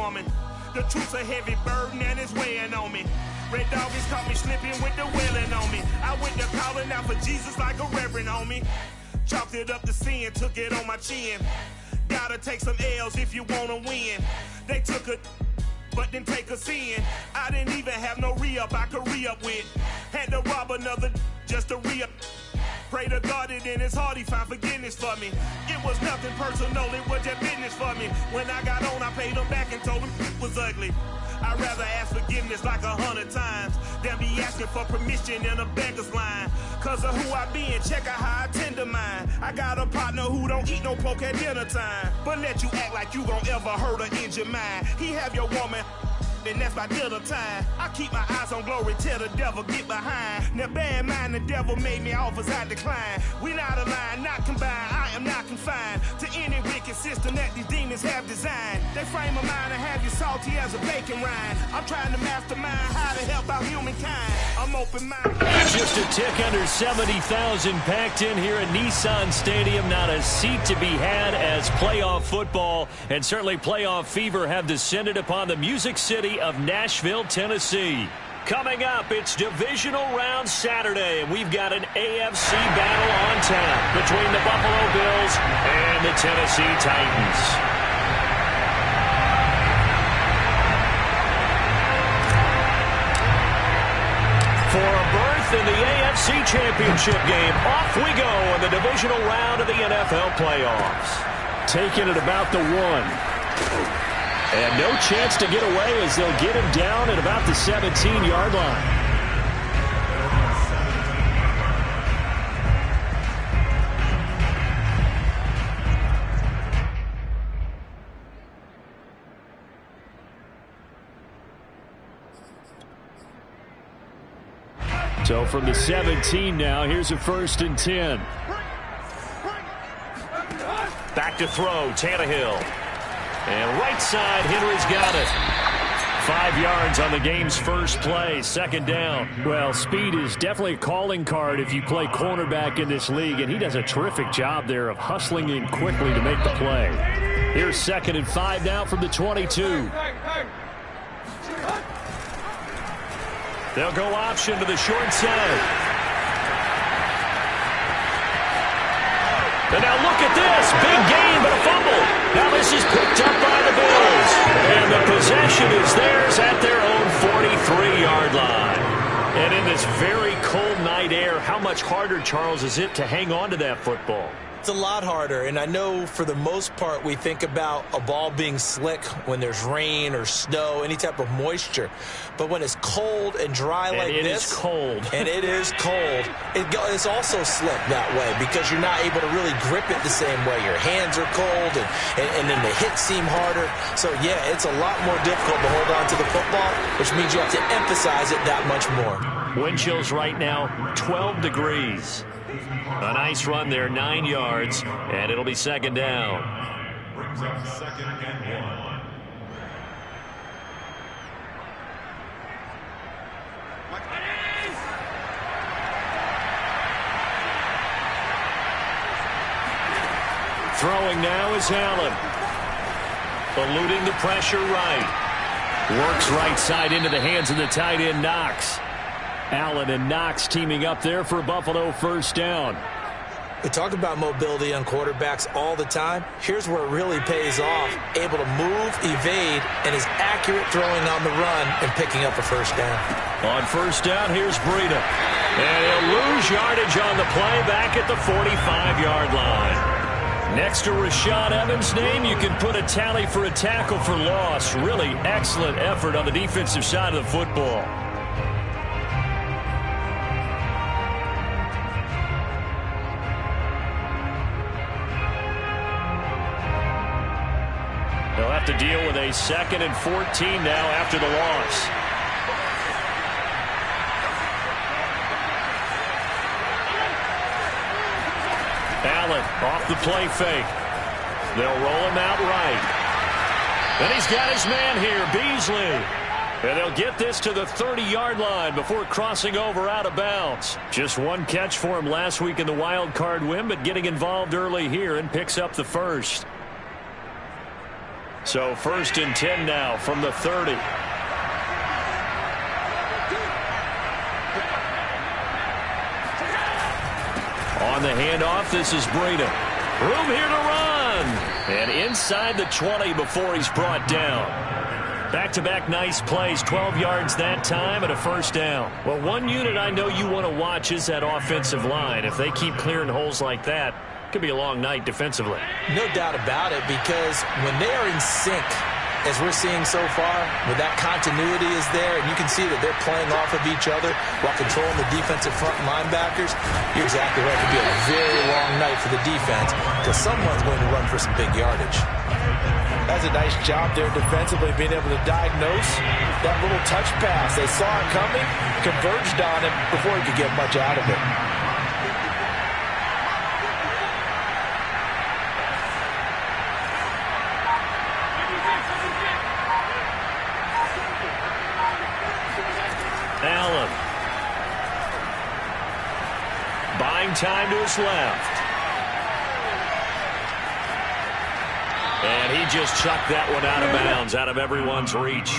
woman. The truth's a heavy burden and it's weighing on me. Red doggies caught me slipping with the wailing on me. I went to calling out for Jesus like a reverend on me. Chalked it up to sin, took it on my chin. Gotta take some L's if you wanna win. They took a but didn't take a sin. I didn't even have no re-up I could re-up with. Had to rob another just to re-up. Pray to God that in his heart he found forgiveness for me. It was nothing personal, it was just business for me. When I got on, I paid him back and told him it was ugly. I'd rather ask forgiveness like 100 times than be asking for permission in a beggar's line. Cause of who I be and check out how I tend to mine. I got a partner who don't eat no pork at dinner time, but let you act like you gon' ever hurt or injure mine. He have your woman and that's by dinner time. I keep my eyes on glory till the devil get behind. Now bear in mind the devil made me offers I decline. We not aligned, not combined, I am not confined to any wicked system that these demons have designed. They frame a mind and have you salty as a bacon rind. I'm trying to mastermind how to help out humankind. I'm open-minded. Just a tick under 70,000 packed in here at Nissan Stadium. Not a seat to be had as playoff football and certainly playoff fever have descended upon the Music City of Nashville, Tennessee. Coming up, it's Divisional Round Saturday, and we've got an AFC battle on tap between the Buffalo Bills and the Tennessee Titans. For a berth in the AFC Championship game, off we go in the divisional round of the NFL playoffs. Taking it about the 1. And no chance to get away as they'll get him down at about the 17-yard line. So from the 17 now, here's a 1st and 10. Back to throw, Tannehill. And right side, Henry's got it. 5 yards on the game's first play, 2nd down. Well, speed is definitely a calling card if you play cornerback in this league, and he does a terrific job there of hustling in quickly to make the play. Here's 2nd and 5 now from the 22. They'll go option to the short side. And now look at this. Big gain, but a fumble. Now this is picked up by the Bills. And the possession is theirs at their own 43-yard line. And in this very cold night air, how much harder, Charles, is it to hang on to that football? It's a lot harder, and I know for the most part we think about a ball being slick when there's rain or snow, any type of moisture. But when it's cold and dry like this, it is cold. And it is cold, it's also slick that way because you're not able to really grip it the same way. Your hands are cold, and then the hits seem harder. So, yeah, it's a lot more difficult to hold on to the football, which means you have to emphasize it that much more. Wind chills right now, 12 degrees. A nice run there, 9 yards, and it'll be 2nd down. Brings up 2nd and 1. Throwing now is Allen. Eluding the pressure right. Works right side into the hands of the tight end, Knox. Allen and Knox teaming up there for Buffalo 1st down. We talk about mobility on quarterbacks all the time. Here's where it really pays off. Able to move, evade, and is accurate throwing on the run and picking up a 1st down. On 1st down, here's Breida. And he'll lose yardage on the play back at the 45-yard line. Next to Rashad Evans' name, you can put a tally for a tackle for loss. Really excellent effort on the defensive side of the football. They'll have to deal with a 2nd and 14 now after the loss. Allen off the play fake. They'll roll him out right. And he's got his man here, Beasley. And they'll get this to the 30-yard line before crossing over out of bounds. Just one catch for him last week in the wild card win, but getting involved early here and picks up the 1st. So 1st and 10 now from the 30. On the handoff, this is Breida. Room here to run. And inside the 20 before he's brought down. Back-to-back nice plays, 12 yards that time and a 1st down. Well, one unit I know you want to watch is that offensive line. If they keep clearing holes like that, it could be a long night defensively. No doubt about it, because when they are in sync, as we're seeing so far, where that continuity is there, and you can see that they're playing off of each other while controlling the defensive front linebackers, you're exactly right. It could be a very long night for the defense because someone's going to run for some big yardage. That's a nice job there defensively, being able to diagnose that little touch pass. They saw it coming, converged on it before he could get much out of it. Allen. Buying time to his left. And he just chucked that one out of bounds, out of everyone's reach.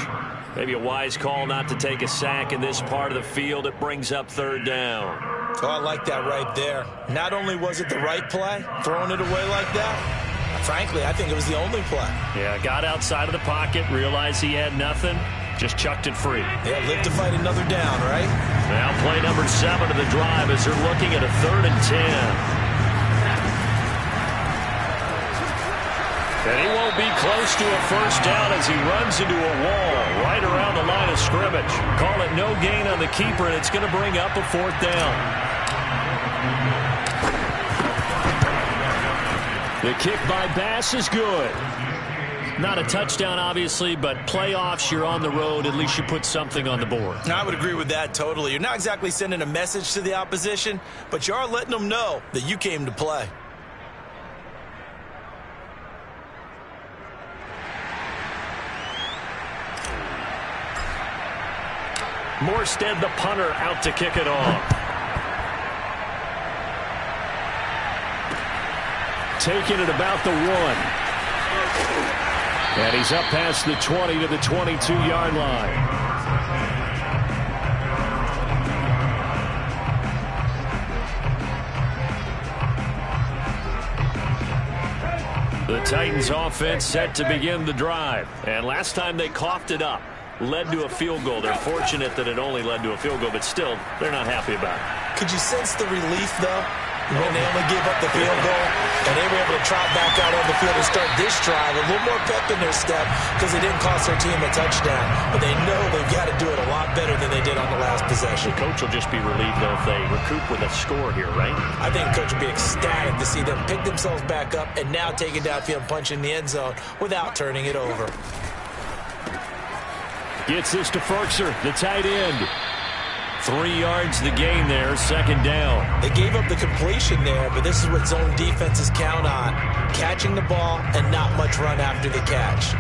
Maybe a wise call not to take a sack in this part of the field. It brings up 3rd down. Oh, I like that right there. Not only was it the right play, throwing it away like that, frankly, I think it was the only play. Yeah, got outside of the pocket, realized he had nothing, just chucked it free. Yeah, live to fight another down, right? Now play number 7 of the drive as they're looking at a 3rd and 10. And he won't be close to a 1st down as he runs into a wall right around the line of scrimmage. Call it no gain on the keeper, and it's going to bring up a 4th down. The kick by Bass is good. Not a touchdown, obviously, but playoffs, you're on the road. At least you put something on the board. I would agree with that totally. You're not exactly sending a message to the opposition, but you are letting them know that you came to play. Morstead, the punter, out to kick it off. Taking it about the 1. And he's up past the 20 to the 22-yard line. The Titans offense set to begin the drive. And last time they coughed it up, led to a field goal. They're fortunate that it only led to a field goal, but still, they're not happy about it. Could you sense the relief, though, when they only gave up the field goal and they were able to trot back out on the field and start this drive? A little more pep in their step because they didn't cost their team a touchdown, but they know they've got to do it a lot better than they did on the last possession. The coach will just be relieved, though, if they recoup with a score here, right? I think the coach will be ecstatic to see them pick themselves back up and now take it downfield and punch in the end zone without turning it over. Gets this to Ferkser, the tight end. 3 yards the gain there, 2nd down. They gave up the completion there, but this is what zone defenses count on. Catching the ball and not much run after the catch.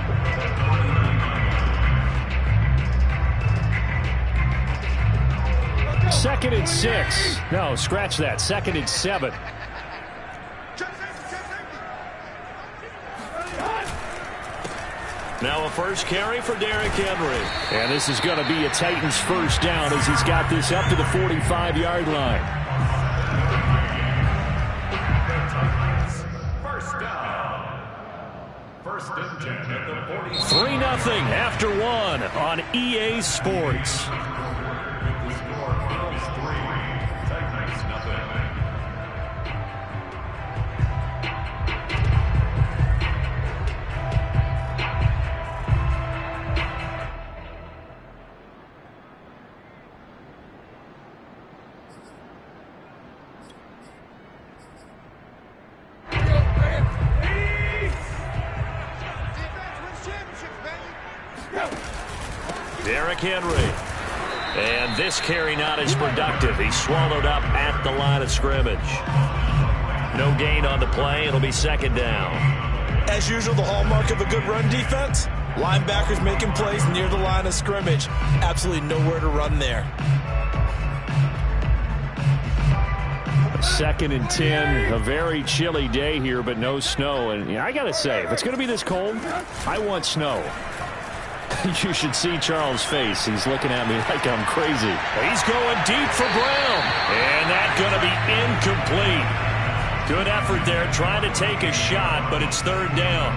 2nd and 6. No, scratch that. 2nd and 7. Now a 1st carry for Derrick Henry. And this is going to be a Titans 1st down as he's got this up to the 45-yard line. 1st down. 1st and 10 at the 3-0 after 1 on EA Sports. Derrick Henry. And this carry not as productive. He's swallowed up at the line of scrimmage. No gain on the play. It'll be 2nd down. As usual, the hallmark of a good run defense, linebackers making plays near the line of scrimmage. Absolutely nowhere to run there. 2nd and 10. A very chilly day here, but no snow. And I got to say, if it's going to be this cold, I want snow. You should see Charles' face. He's looking at me like I'm crazy. He's going deep for Brown. And that's going to be incomplete. Good effort there, trying to take a shot, but it's 3rd down.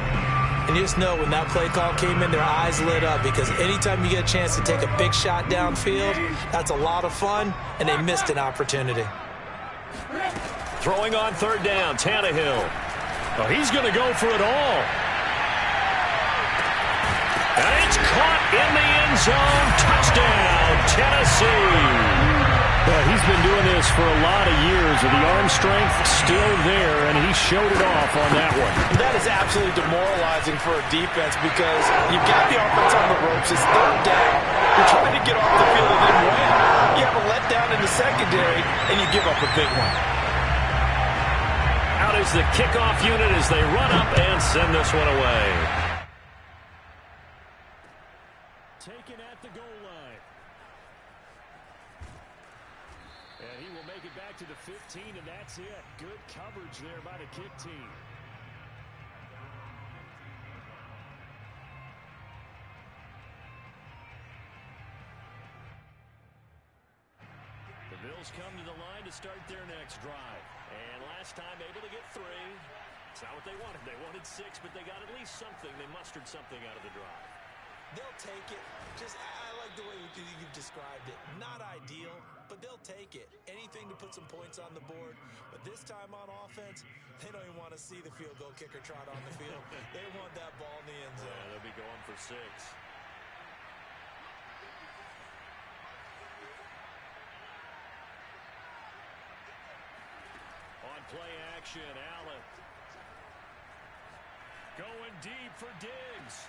And you just know when that play call came in, their eyes lit up, because anytime you get a chance to take a big shot downfield, that's a lot of fun, and they missed an opportunity. Throwing on 3rd down, Tannehill. Oh, he's going to go for it all. And it's caught in the end zone. Touchdown, Tennessee. He's been doing this for a lot of years, with the arm strength still there, and he showed it off on that one. That is absolutely demoralizing for a defense, because you've got the offense on the ropes. It's 3rd down. You're trying to get off the field and then win. You have a letdown in the secondary, and you give up a big one. Out is the kickoff unit as they run up and send this one away. Taken at the goal line. And he will make it back to the 15, and that's it. Good coverage there by the kick team. The Bills come to the line to start their next drive. And last time able to get 3. It's not what they wanted. They wanted 6, but they got at least something. They mustered something out of the drive. They'll take it. I like the way you've described it. Not ideal, but they'll take it. Anything to put some points on the board. But this time on offense, they don't even want to see the field goal kicker trot on the field. They want that ball in the end zone. Yeah, they'll be going for 6. On play action, Allen. Going deep for Diggs.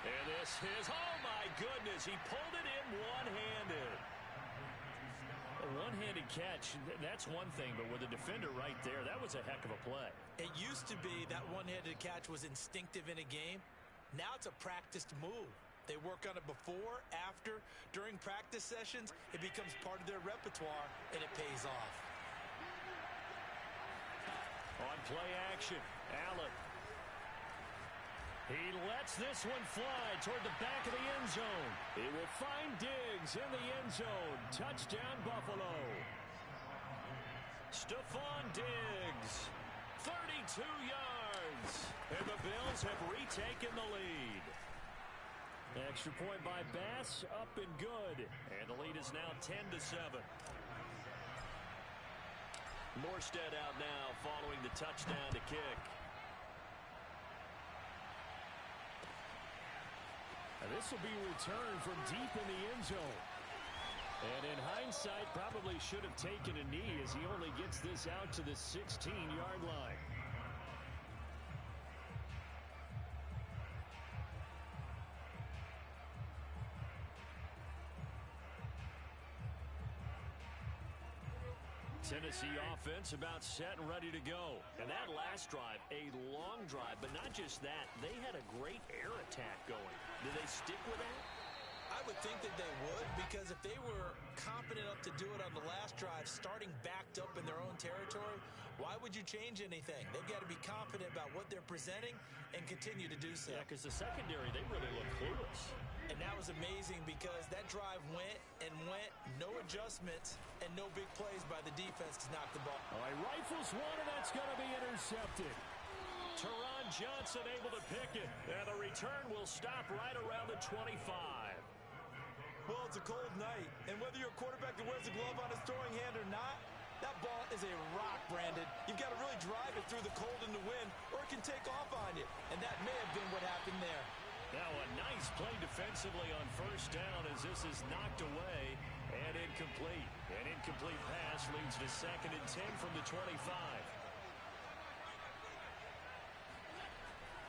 And this is, oh my goodness, he pulled it in one-handed. A one-handed catch, that's one thing, but with a defender right there, that was a heck of a play. It used to be that one-handed catch was instinctive in a game. Now it's a practiced move. They work on it before, after, during practice sessions. It becomes part of their repertoire, and it pays off. On play action, Allen. He lets this one fly toward the back of the end zone. He will find Diggs in the end zone. Touchdown, Buffalo. Stephon Diggs, 32 yards. And the Bills have retaken the lead. Extra point by Bass, up and good. And the lead is now 10-7. Morstead out now following the touchdown to kick. This will be returned from deep in the end zone. And in hindsight, probably should have taken a knee, as he only gets this out to the 16-yard line. Tennessee offense about set and ready to go. And that last drive, a long drive, but not just that. They had a great air attack going. Do they stick with that? I would think that they would, because if they were confident enough to do it on the last drive, starting backed up in their own territory, why would you change anything? They've got to be confident about what they're presenting and continue to do so. Yeah, because the secondary, they really look clueless. And that was amazing, because that drive went and went, no adjustments, and no big plays by the defense to knock the ball. All right, rifles one, and that's going to be intercepted. Teron Johnson able to pick it, and the return will stop right around the 25. Well, it's a cold night, and whether you're a quarterback that wears a glove on his throwing hand or not, that ball is a rock, Brandon. You've got to really drive it through the cold and the wind, or it can take off on you, and that may have been what happened there. Now a nice play defensively on first down, as this is knocked away and incomplete. An incomplete pass leads to 2nd and 10 from the 25.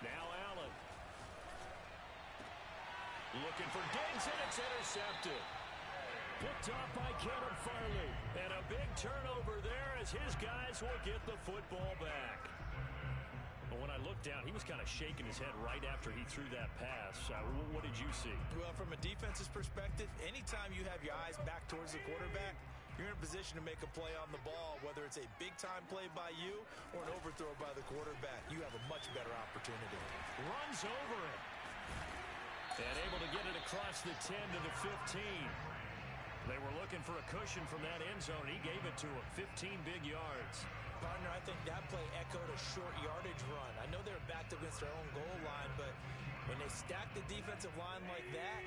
Now Allen. Looking for Diggs, and it's intercepted. Picked off by Caleb Farley. And a big turnover there, as his guys will get the football back. But when I looked down, he was kind of shaking his head right after he threw that pass. What did you see? Well, from a defense's perspective, anytime you have your eyes back towards the quarterback, you're in a position to make a play on the ball, whether it's a big-time play by you or an overthrow by the quarterback. You have a much better opportunity. Runs over it. And able to get it across the 10 to the 15. They were looking for a cushion from that end zone. He gave it to him. 15 big yards. Partner, I think that play echoed a short yardage run. I know they were backed against their own goal line, but when they stack the defensive line like that,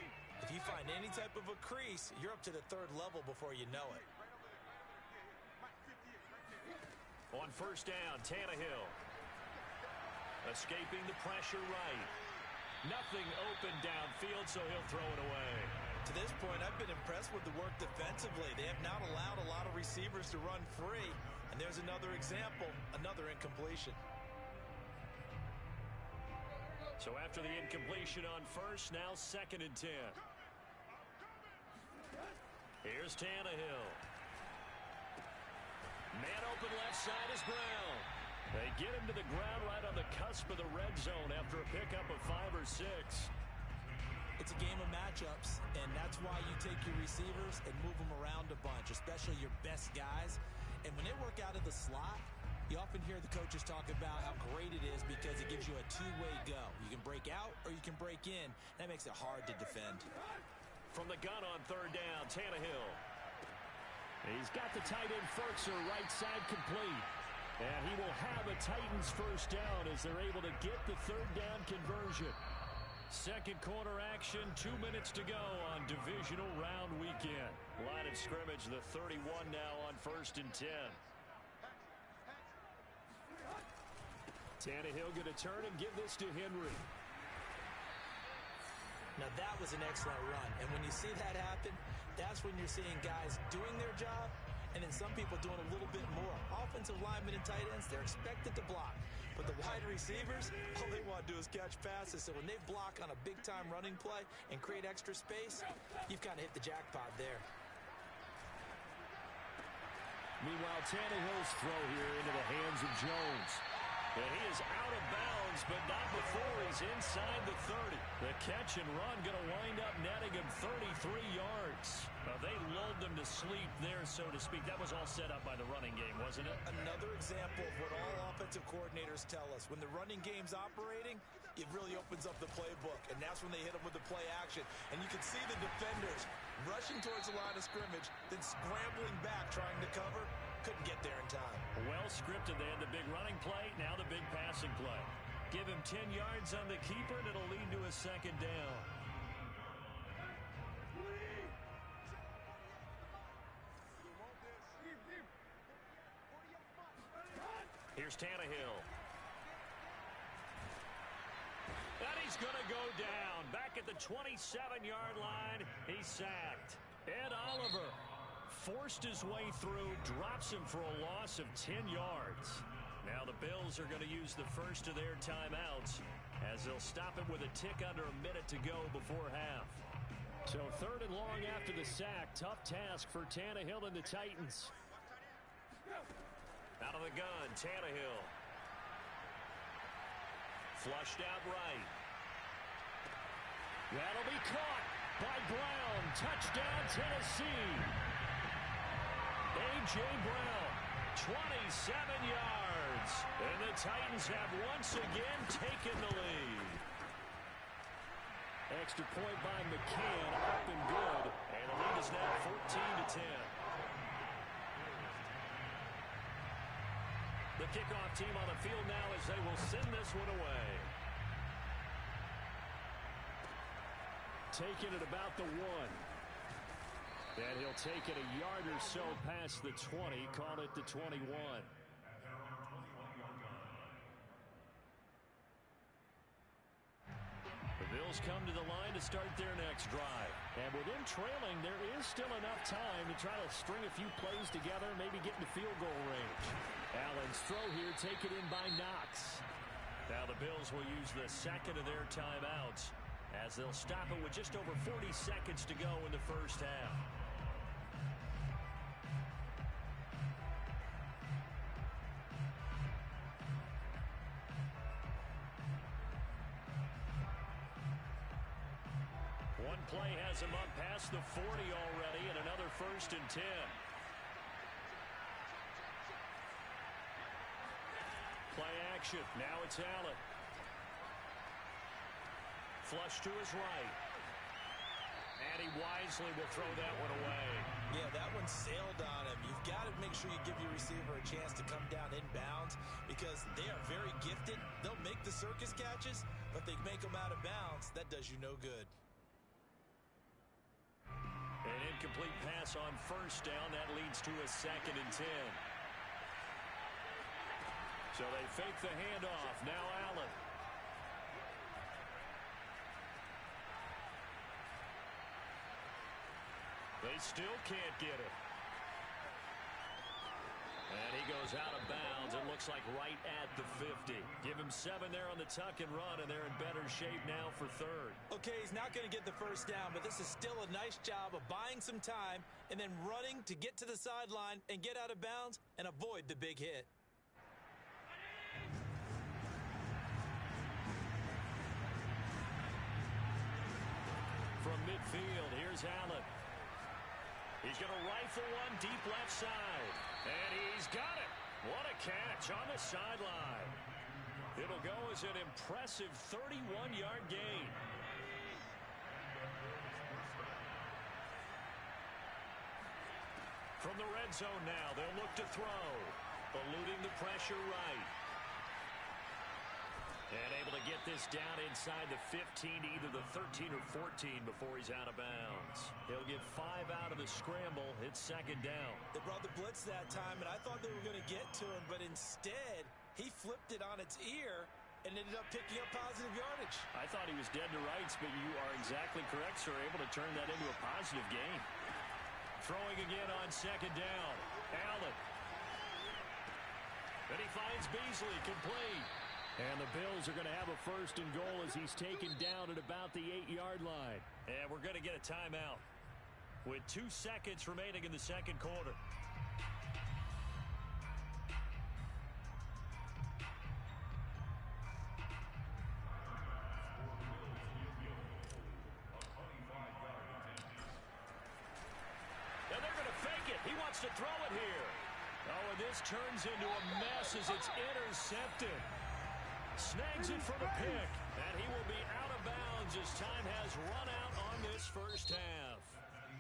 if you find any type of a crease, you're up to the third level before you know it. On first down, Tannehill. Escaping the pressure right. Nothing open downfield, so he'll throw it away. To this point, I've been impressed with the work defensively. They have not allowed a lot of receivers to run free. And there's another example, another incompletion. So after the incompletion on first, now 2nd and 10. Here's Tannehill. Man open left side is Brown. They get him to the ground right on the cusp of the red zone after a pickup of 5 or 6. It's a game of matchups, and that's why you take your receivers and move them around a bunch, especially your best guys. And when they work out of the slot, you often hear the coaches talk about how great it is because it gives you a two-way go. You can break out or you can break in. That makes it hard to defend. From the gun on third down, Tannehill. He's got the tight end Ferkser right side complete. And he will have a Titans first down as they're able to get the third down conversion. Second quarter action, 2 minutes to go on divisional round weekend. Line of scrimmage, the 31 now on 1st and 10. Tannehill going to turn and give this to Henry. Now that was an excellent run. And when you see that happen, that's when you're seeing guys doing their job and then some people doing a little bit more. Offensive linemen and tight ends, they're expected to block. But the wide receivers, all they want to do is catch passes. So when they block on a big-time running play and create extra space, you've kind of hit the jackpot there. Meanwhile, Tannehill's throw here into the hands of Jones. And he is out of bounds, but not before he's inside the 30. The catch and run going to wind up netting him 33 yards. They lulled them to sleep there, so to speak. That was all set up by the running game, wasn't it? Another example of what all offensive coordinators tell us. When the running game's operating, it really opens up the playbook, and that's when they hit them with the play action. And you can see the defenders rushing towards the line of scrimmage, then scrambling back trying to cover. Couldn't get there in time. Well scripted. They had the big running play, now the big passing play. Give him 10 yards on the keeper, and it'll lead to a second down. Here's Tannehill. And he's going to go down. Back at the 27-yard line, he's sacked. Ed Oliver forced his way through, drops him for a loss of 10 yards. Now the Bills are going to use the first of their timeouts as they'll stop it with a tick under a minute to go before half. So 3rd and long after the sack. Tough task for Tannehill and the Titans. Out of the gun, Tannehill. Flushed out right. That'll be caught by Brown. Touchdown, Tennessee. A.J. Brown, 27 yards. And the Titans have once again taken the lead. Extra point by McCann, up and good. And the lead is now 14-10. The kickoff team on the field now as they will send this one away. Taking it about the 1. And he'll take it a yard or so past the 20, call it the 21. The Bills come to the line to start their next drive. And with them trailing, there is still enough time to try to string a few plays together, maybe get into field goal range. Allen's throw here taken in by Knox. Now the Bills will use the second of their timeouts as they'll stop it with just over 40 seconds to go in the first half. One play has him up past the 40 already, and another 1st and 10. action. Now it's Allen. Flush to his right. And he wisely will throw that one away. Yeah, that one sailed on him. You've got to make sure you give your receiver a chance to come down inbounds because they are very gifted. They'll make the circus catches, but they make them out of bounds. That does you no good. An incomplete pass on first down. That leads to a 2nd and 10. So they fake the handoff. Now Allen. They still can't get it. And he goes out of bounds. It looks like right at the 50. Give him 7 there on the tuck and run, and they're in better shape now for 3rd. Okay, he's not going to get the first down, but this is still a nice job of buying some time and then running to get to the sideline and get out of bounds and avoid the big hit. From midfield, here's Allen. He's going to rifle one deep left side. And he's got it. What a catch on the sideline. It'll go as an impressive 31-yard gain. From the red zone now, they'll look to throw. Eluding the pressure right. And able to get this down inside the 15 to either the 13 or 14 before he's out of bounds. He'll get 5 out of the scramble. It's 2nd down. They brought the blitz that time, and I thought they were going to get to him, but instead he flipped it on its ear and ended up picking up positive yardage. I thought he was dead to rights, but you are exactly correct, sir. Able to turn that into a positive gain. Throwing again on 2nd down. Allen. And he finds Beasley complete. And the Bills are going to have a 1st and goal as he's taken down at about the 8-yard line. And we're going to get a timeout with 2 seconds remaining in the 2nd quarter. And they're going to fake it. He wants to throw it here. Oh, and this turns into a mess as it's intercepted. Snags it for the pick, and he will be out of bounds as time has run out on this first half.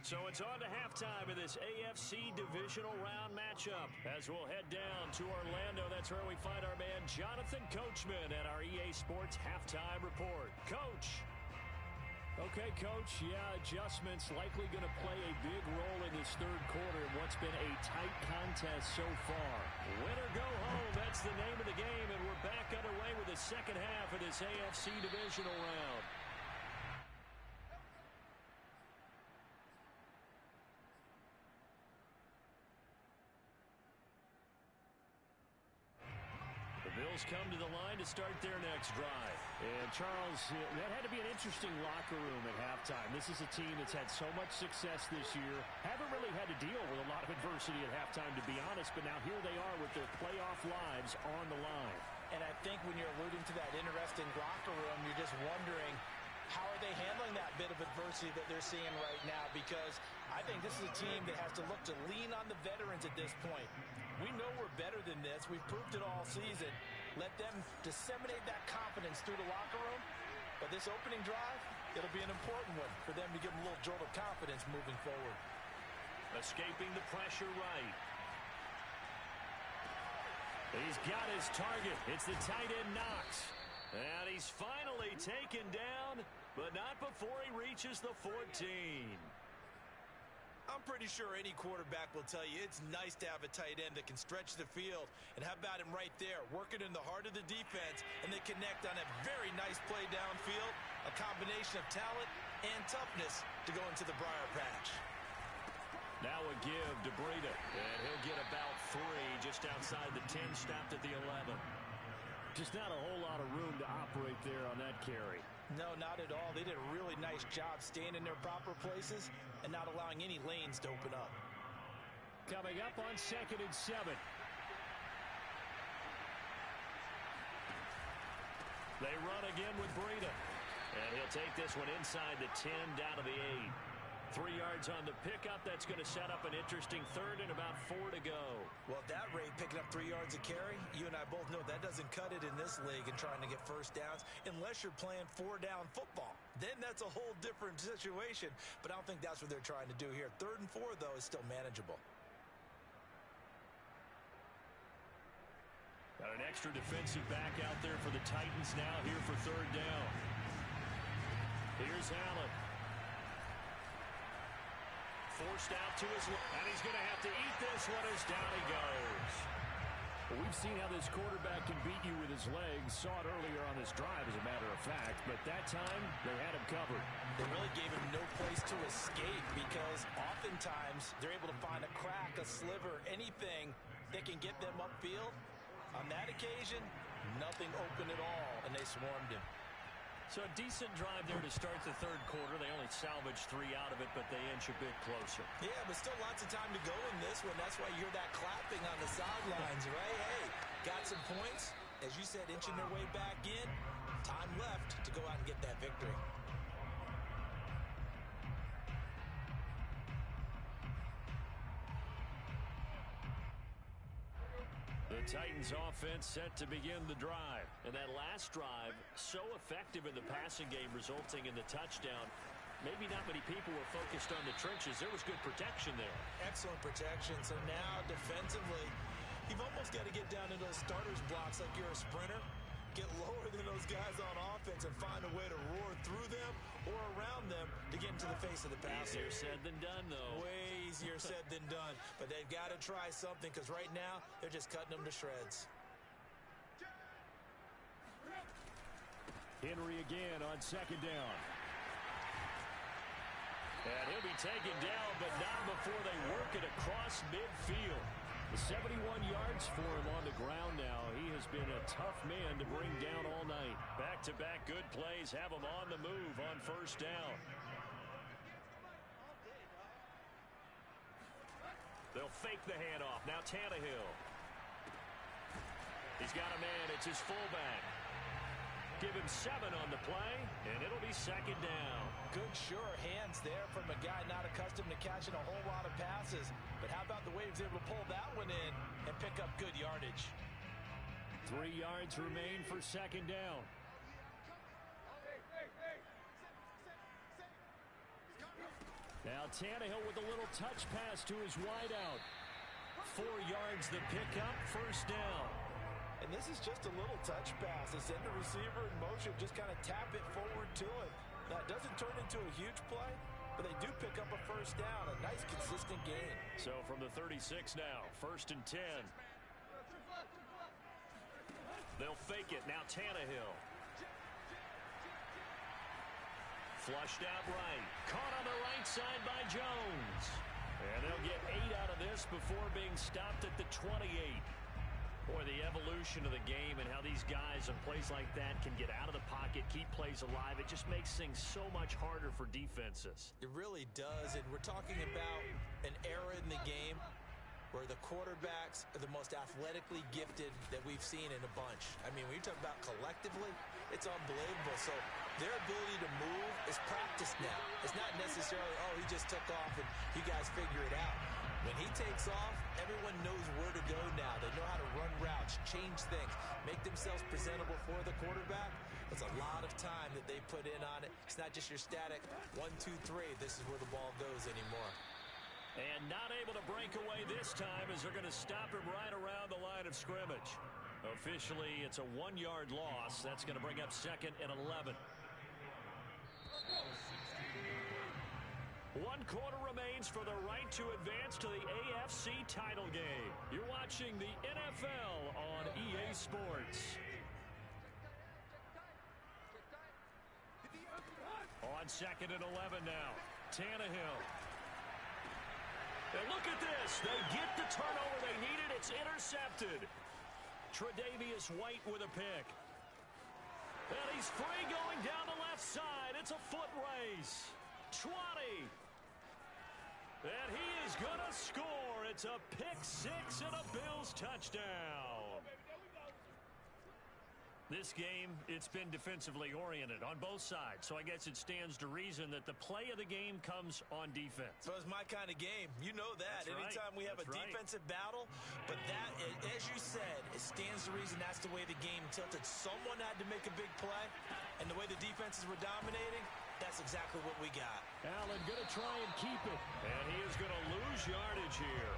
So it's on to halftime of this AFC divisional round matchup as we'll head down to Orlando. That's where we find our man Jonathan Coachman at our EA Sports Halftime Report. Coach. Okay, Coach, yeah, adjustments likely going to play a big role in this 3rd quarter in what's been a tight contest so far. Win or go home, that's the name of the game, and we're back underway with the 2nd half of this AFC divisional round. The Bills come to the line to start their next drive. And, Charles, that had to be an interesting locker room at halftime. This is a team that's had so much success this year. Haven't really had to deal with a lot of adversity at halftime, to be honest. But now here they are with their playoff lives on the line. And I think when you're alluding to that interesting locker room, you're just wondering, how are they handling that bit of adversity that they're seeing right now? Because I think this is a team that has to look to lean on the veterans at this point. We know we're better than this. We've proved it all season. Let them disseminate that confidence through the locker room. But this opening drive, it'll be an important one for them to give them a little jolt of confidence moving forward. Escaping the pressure right. He's got his target. It's the tight end Knox. And he's finally taken down, but not before he reaches the 14. I'm pretty sure any quarterback will tell you it's nice to have a tight end that can stretch the field. And how about him right there, working in the heart of the defense, and they connect on a very nice play downfield, a combination of talent and toughness to go into the briar patch. Now a give to Breida, and he'll get about 3 just outside the 10, stopped at the 11. Just not a whole lot of room to operate there on that carry. No, not at all. They did a really nice job staying in their proper places and not allowing any lanes to open up. Coming up on 2nd and 7. They run again with Breida. And he'll take this one inside the 10 down to the 8. 3 yards on the pickup. That's going to set up an interesting third and about 4 to go. Well, at that rate, picking up 3 yards a carry, you and I both know that doesn't cut it in this league and trying to get first downs unless you're playing 4-down football. Then that's a whole different situation, but I don't think that's what they're trying to do here. 3rd and 4, though, is still manageable. Got an extra defensive back out there for the Titans now here for 3rd down. Here's Allen. Forced out to his left, and he's going to have to eat this one as down he goes. Well, we've seen how this quarterback can beat you with his legs. Saw it earlier on this drive, as a matter of fact. But that time, they had him covered. They really gave him no place to escape because oftentimes they're able to find a crack, a sliver, anything that can get them upfield. On that occasion, nothing open at all, and they swarmed him. So a decent drive there to start the 3rd quarter. They only salvaged 3 out of it, but they inch a bit closer. Yeah, but still lots of time to go in this one. That's why you hear that clapping on the sidelines, right? Hey, got some points. As you said, inching their way back in. Time left to go out and get that victory. The Titans offense set to begin the drive. And that last drive, so effective in the passing game, resulting in the touchdown. Maybe not many people were focused on the trenches. There was good protection there. Excellent protection. So now defensively, you've almost got to get down to those starters blocks like you're a sprinter. Get lower than those guys on offense and find a way to roar through them or around them to get into the face of the passer. Easier said than done, though. Way easier said than done. But they've got to try something because right now they're just cutting them to shreds. Henry again on 2nd down. And he'll be taken down, but not before they work it across midfield. 71 yards for him on the ground now. He has been a tough man to bring down all night. Back-to-back good plays have him on the move on 1st down. They'll fake the handoff. Now Tannehill. He's got a man. It's his fullback. Give him 7 on the play, and it'll be 2nd down. Good, sure hands there from a guy not accustomed to catching a whole lot of passes. But how about the way he was able to pull that one in and pick up good yardage? 3 yards remain for 2nd down. Now Tannehill with a little touch pass to his wideout. 4 yards the pickup, 1st down. And this is just a little touch pass. They send the receiver in motion, just kind of tap it forward to him. Now, it doesn't turn into a huge play, but they do pick up a 1st down, a nice, consistent gain. So from the 36 now, 1st and 10. They'll fake it. Now Tannehill. Flushed out right. Caught on the right side by Jones. And they'll get 8 out of this before being stopped at the 28. Boy, the evolution of the game and how these guys in plays like that can get out of the pocket, keep plays alive, it just makes things so much harder for defenses. It really does, and we're talking about an era in the game where the quarterbacks are the most athletically gifted that we've seen in a bunch. I mean, when you talk about collectively, it's unbelievable. So their ability to move is practiced now. It's not necessarily, oh, he just took off and you guys figure it out. When he takes off, everyone knows where to go now. They know how to run routes, change things, make themselves presentable for the quarterback. It's a lot of time that they put in on it. It's not just your static 1, 2, 3. This is where the ball goes anymore. And not able to break away this time as they're going to stop him right around the line of scrimmage. Officially, it's a 1-yard loss. That's going to bring up 2nd and 11. 1 quarter remains for the right to advance to the AFC title game. You're watching the NFL on EA Sports. On 2nd and 11 now. Tannehill. And look at this. They get the turnover they needed. It's intercepted. Tre'Davious White with a pick. And he's free going down the left side. It's a foot race. 20. And he is going to score. It's a pick 6 and a Bills touchdown. This game, it's been defensively oriented on both sides, so I guess it stands to reason that the play of the game comes on defense. So it's my kind of game. You know that. That's Anytime we have a defensive battle, but that, as you said, it stands to reason that's the way the game tilted. Someone had to make a big play, and the way the defenses were dominating, that's exactly what we got. Allen going to try and keep it, and he is going to lose yardage here.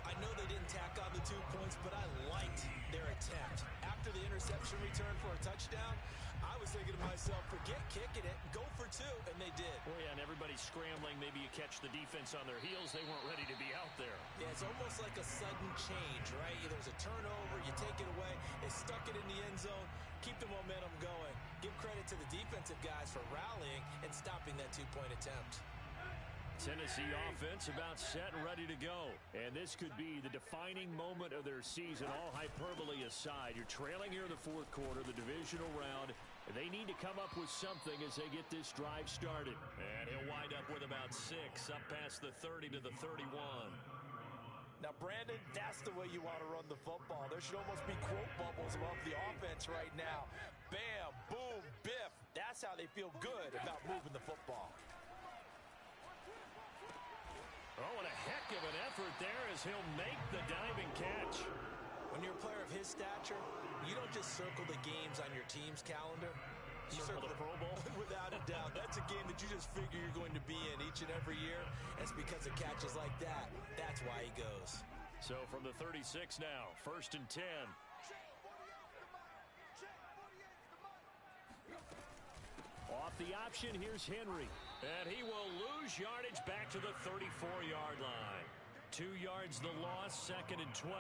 I know they didn't tack on the 2 points, but I liked their attempt. After the interception return for a touchdown, I was thinking to myself, forget kicking it, go for 2, and they did. Oh, yeah, and everybody's scrambling. Maybe you catch the defense on their heels. They weren't ready to be out there. Yeah, it's almost like a sudden change, right? There's a turnover, you take it away, they stuck it in the end zone, keep the momentum going. Give credit to the defensive guys for rallying and stopping that 2-point attempt. Tennessee offense about set and ready to go. And this could be the defining moment of their season, all hyperbole aside. You're trailing here in the fourth quarter, the divisional round. They need to come up with something as they get this drive started. And he'll wind up with about 6, up past the 30 to the 31. Now, Brandon, that's the way you want to run the football. There should almost be quote bubbles above the offense right now. Bam, boom, biff. That's how they feel good about moving the football. Oh, and a heck of an effort there as he'll make the diving catch. When you're a player of his stature, you don't just circle the games on your team's calendar. You circle the Pro Bowl? Without a doubt. That's a game that you just figure you're going to be in each and every year. It's because of catches like that. That's why he goes. So from the 36 now, 1st and 10. Off the option, here's Henry. And he will lose yardage back to the 34-yard line. 2 yards the loss, 2nd and 12.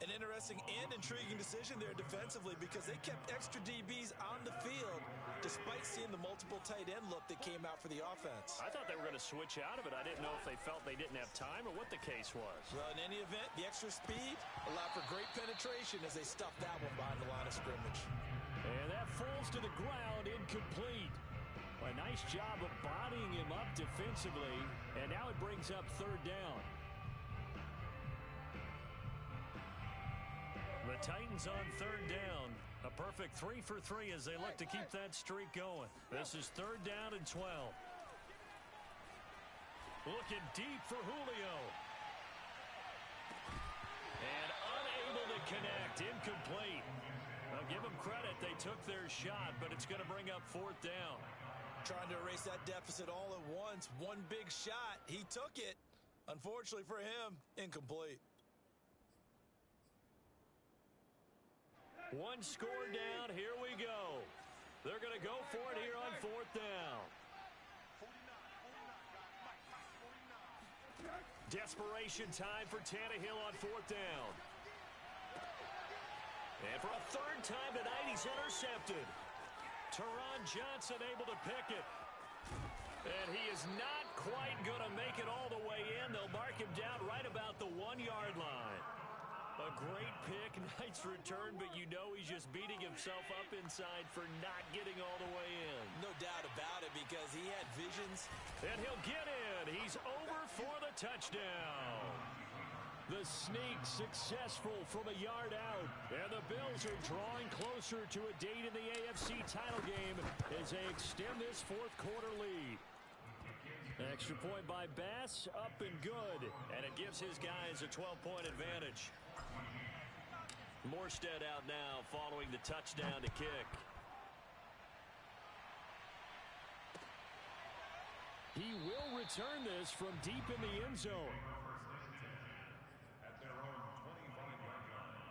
An interesting and intriguing decision there defensively because they kept extra DBs on the field despite seeing the multiple tight end look that came out for the offense. I thought they were going to switch out of it. I didn't know if they felt they didn't have time or what the case was. Well, in any event, the extra speed allowed for great penetration as they stuffed that one behind the line of scrimmage. And that falls to the ground, incomplete. A nice job of bodying him up defensively, and now it brings up 3rd down. The Titans on 3rd down. A perfect 3 for 3 as they look to keep that streak going. This is 3rd down and 12. Looking deep for Julio. And unable to connect. Incomplete. I'll give them credit. They took their shot, but it's going to bring up 4th down. Trying to erase that deficit all at once. One big shot. He took it. Unfortunately for him, incomplete. 1 score down. Here we go. They're going to go for it here on 4th down. Desperation time for Tannehill on 4th down. And for a 3rd time tonight, he's intercepted. Teron Johnson able to pick it. And he is not quite going to make it all the way in. They'll mark him down right about the 1-yard line. A great pick, nice return, but you know he's just beating himself up inside for not getting all the way in. No doubt about it because he had visions. And he'll get in. He's over for the touchdown. The sneak successful from a yard out. And the Bills are drawing closer to a date in the AFC title game as they extend this 4th quarter lead. Extra point by Bass, up and good. And it gives his guys a 12-point advantage. Morstead out now following the touchdown to kick. He will return this from deep in the end zone. At their own 25-yard line.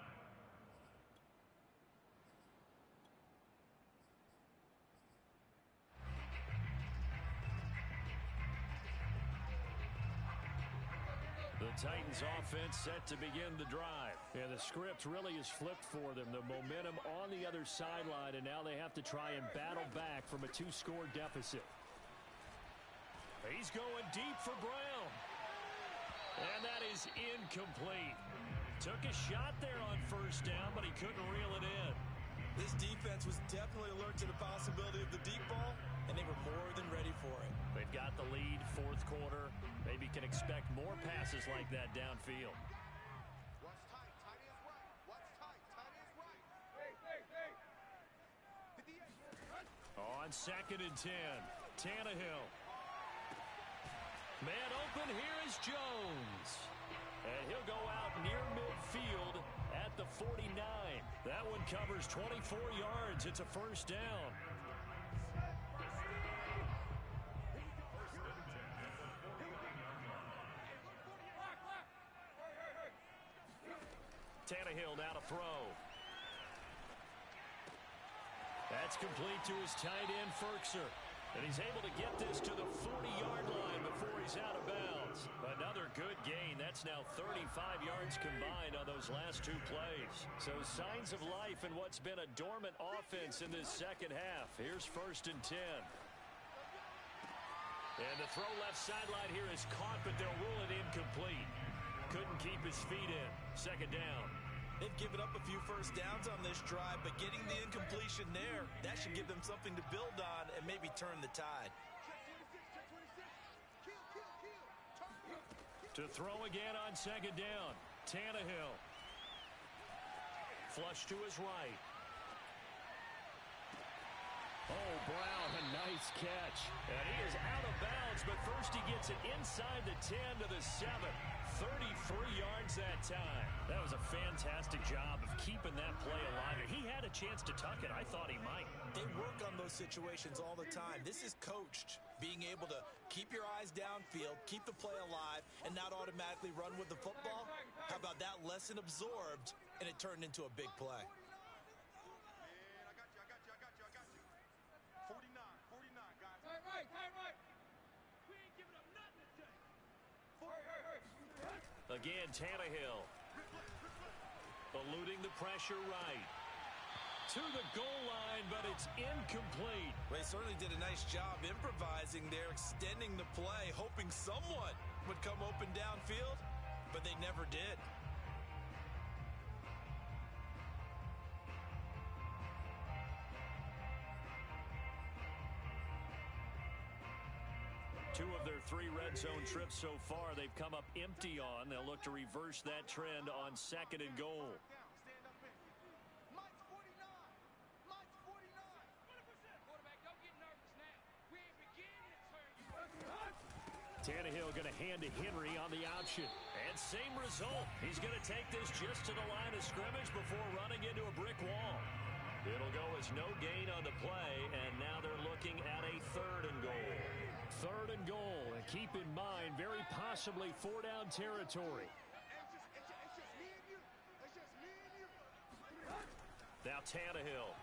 The Titans offense set to begin the drive. And the script really is flipped for them. The momentum on the other sideline, and now they have to try and battle back from a 2-score deficit. He's going deep for Brown. And that is incomplete. Took a shot there on 1st down, but he couldn't reel it in. This defense was definitely alert to the possibility of the deep ball, and they were more than ready for it. They've got the lead, 4th quarter. Maybe can expect more passes like that downfield. Watch tight, tight is right. Watch tight, tight is right. Hey. On 2nd and 10, Tannehill. Man open, here is Jones. And he'll go out near midfield at the 49. That one covers 24 yards. It's a first down. Tannehill now to throw. That's complete to his tight end, Ferkser. And he's able to get this to the 40-yard line before he's out of bounds. Another good gain. That's now 35 yards combined on those last two plays. So signs of life in what's been a dormant offense in this second half. Here's 1st and 10. And the throw left sideline here is caught, but they'll rule it incomplete. Couldn't keep his feet in. 2nd down. They've given up a few first downs on this drive, but getting the incompletion there, that should give them something to build on and maybe turn the tide. To throw again on 2nd down. Tannehill. Flush to his right. Oh, Brown, a nice catch. And he is out of bounds, but first he gets it inside the 10 to the 7. 33 yards that time. That was a fantastic job of keeping that play alive. And he had a chance to tuck it. I thought he might. They work on those situations all the time. This is coached. Being able to keep your eyes downfield, keep the play alive, and not automatically run with the football. How about that lesson absorbed, and it turned into a big play? 49, guys. Right. We ain't giving up nothing today. Again, Tannehill. Eluding the pressure right. To the goal line, but it's incomplete. Well, they certainly did a nice job improvising there, extending the play, hoping someone would come open downfield, but they never did. Two of their 3 red zone trips so far, they've come up empty on. They'll look to reverse that trend on 2nd and goal. Stand up in. Mike's 49. Mike's 49. 100%. Quarterback, don't get nervous now. We ain't beginning to turn you. Tannehill going to hand to Henry on the option. And same result. He's going to take this just to the line of scrimmage before running into a brick wall. It'll go as no gain on the play, and now they're looking at a 3rd and goal. 3rd and goal, and keep in mind, very possibly 4-down territory. It's just me and you. It's just me and you. Now Tannehill.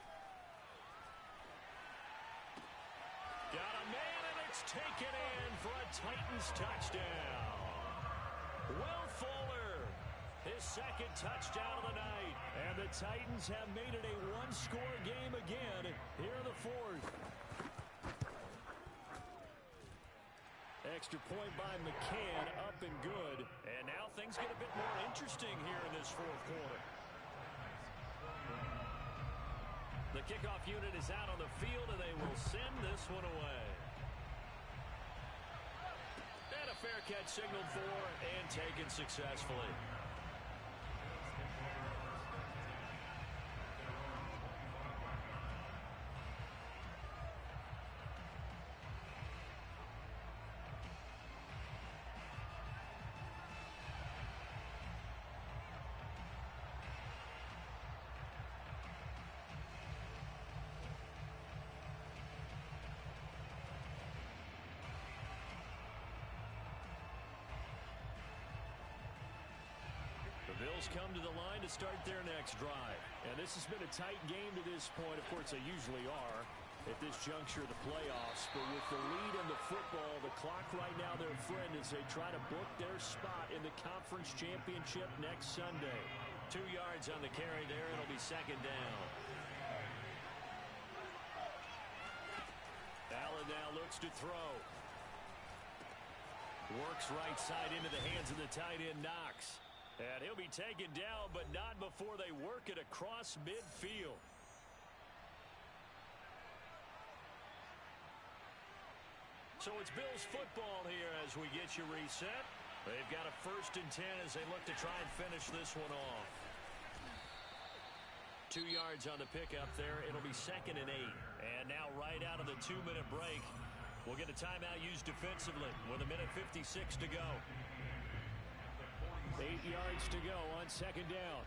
Got a man, and it's taken in for a Titans touchdown. Will Fuller. His 2nd touchdown of the night. And the Titans have made it a 1-score game again here in the 4th. Extra point by McCann, up and good. And now things get a bit more interesting here in this 4th quarter. The kickoff unit is out on the field, and they will send this one away. And a fair catch signaled for and taken successfully. The Bills come to the line to start their next drive. And this has been a tight game to this point. Of course, they usually are at this juncture of the playoffs. But with the lead in the football, the clock right now their friend as they try to book their spot in the conference championship next Sunday. 2 yards on the carry there. It'll be 2nd down. Allen now looks to throw. Works right side into the hands of the tight end, Knox. And he'll be taken down, but not before they work it across midfield. So it's Bills football here as we get you reset. They've got a 1st and 10 as they look to try and finish this one off. 2 yards on the pickup there. It'll be 2nd and 8. And now right out of the 2-minute break, we'll get a timeout used defensively with 1:56 to go. 8 yards to go on 2nd down.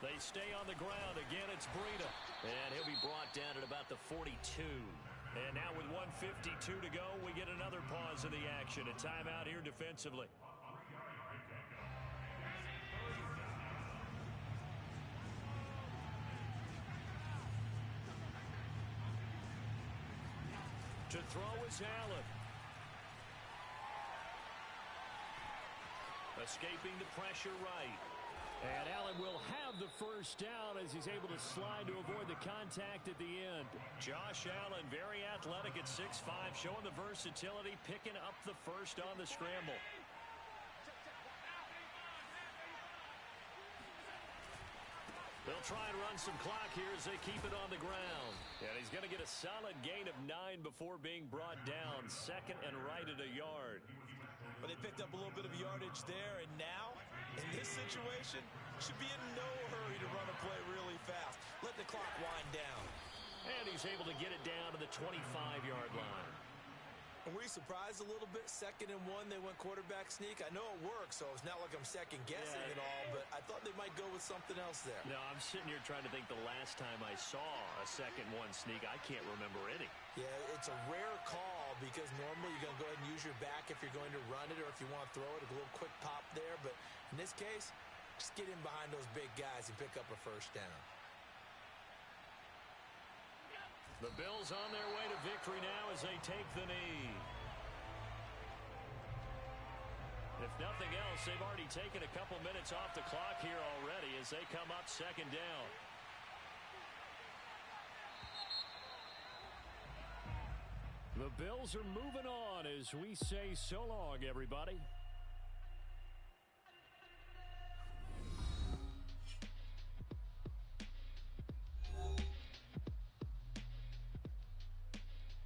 They stay on the ground. Again, it's Breida. And he'll be brought down at about the 42. And now with 1:52 to go, we get another pause in the action. A timeout here defensively. To throw is Allen. Escaping the pressure right. And Allen will have the first down as he's able to slide to avoid the contact at the end. Josh Allen, very athletic at 6'5", showing the versatility, picking up the first on the scramble. They'll try and run some clock here as they keep it on the ground. And he's going to get a solid gain of 9 before being brought down. 2nd and right at a yard. But they picked up a little bit of yardage there, and now, in this situation, should be in no hurry to run a play really fast. Let the clock wind down. And he's able to get it down to the 25-yard line. And were you surprised a little bit? 2nd and 1, they went quarterback sneak. I know it works, so it's not like I'm second-guessing it all, but I thought they might go with something else there. No, I'm sitting here trying to think the last time I saw a 2nd-1 sneak. I can't remember any. Yeah, it's a rare call because normally you're going to go ahead and use your back if you're going to run it or if you want to throw it, a little quick pop there. But in this case, just get in behind those big guys and pick up a first down. The Bills on their way to victory now as they take the knee. If nothing else, they've already taken a couple minutes off the clock here already as they come up 2nd down. The Bills are moving on as we say so long, everybody.